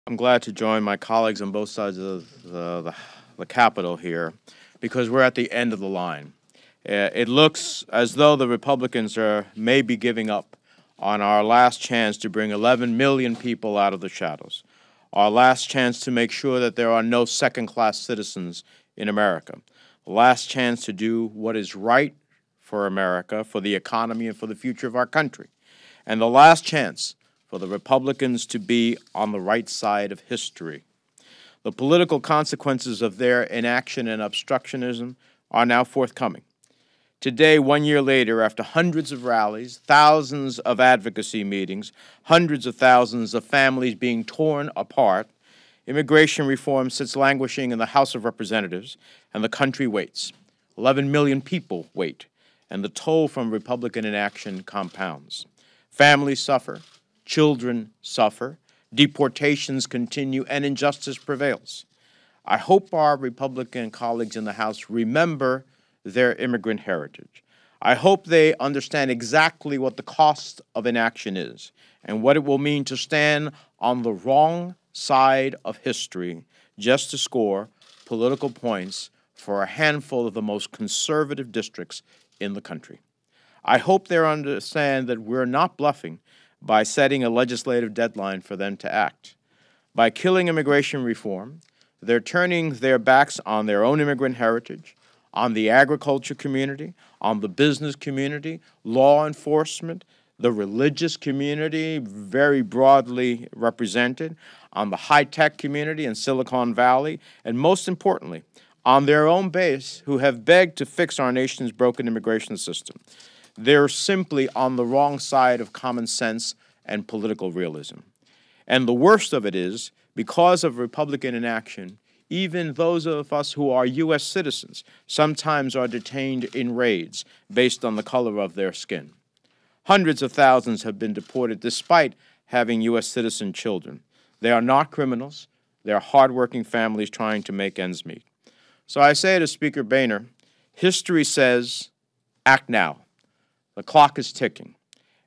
I'm glad to join my colleagues on both sides of the Capitol here because we're at the end of the line. It looks as though the Republicans may be giving up on our last chance to bring 11 million people out of the shadows, our last chance to make sure that there are no second-class citizens in America, the last chance to do what is right for America, for the economy, and for the future of our country, and the last chance for the Republicans to be on the right side of history. The political consequences of their inaction and obstructionism are now forthcoming. Today, 1 year later, after hundreds of rallies, thousands of advocacy meetings, hundreds of thousands of families being torn apart, immigration reform sits languishing in the House of Representatives, and the country waits. 11 million people wait, and the toll from Republican inaction compounds. Families suffer. Children suffer, deportations continue, and injustice prevails. I hope our Republican colleagues in the House remember their immigrant heritage. I hope they understand exactly what the cost of inaction is and what it will mean to stand on the wrong side of history just to score political points for a handful of the most conservative districts in the country. I hope they understand that we're not bluffing by setting a legislative deadline for them to act. By killing immigration reform, they're turning their backs on their own immigrant heritage, on the agriculture community, on the business community, law enforcement, the religious community, very broadly represented, on the high-tech community in Silicon Valley, and most importantly, on their own base who have begged to fix our nation's broken immigration system. They're simply on the wrong side of common sense and political realism. And the worst of it is, because of Republican inaction, even those of us who are U.S. citizens sometimes are detained in raids based on the color of their skin. Hundreds of thousands have been deported despite having U.S. citizen children. They are not criminals. They are hardworking families trying to make ends meet. So I say to Speaker Boehner, history says, act now. The clock is ticking,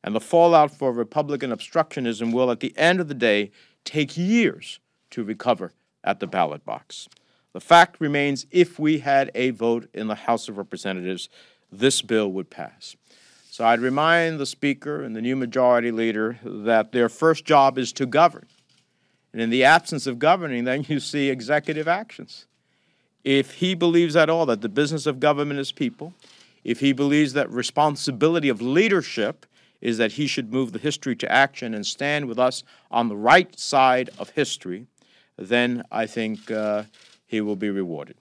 and the fallout for Republican obstructionism will, at the end of the day, take years to recover at the ballot box. The fact remains, if we had a vote in the House of Representatives, this bill would pass. So I'd remind the Speaker and the new Majority Leader that their first job is to govern. And in the absence of governing, then you see executive actions. If he believes at all that the business of government is people, if he believes that responsibility of leadership is that he should move the history to action and stand with us on the right side of history, then I think he will be rewarded.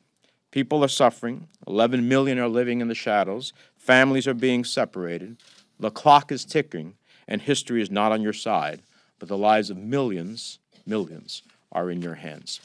People are suffering. 11 million are living in the shadows. Families are being separated. The clock is ticking, and history is not on your side, but the lives of millions are in your hands.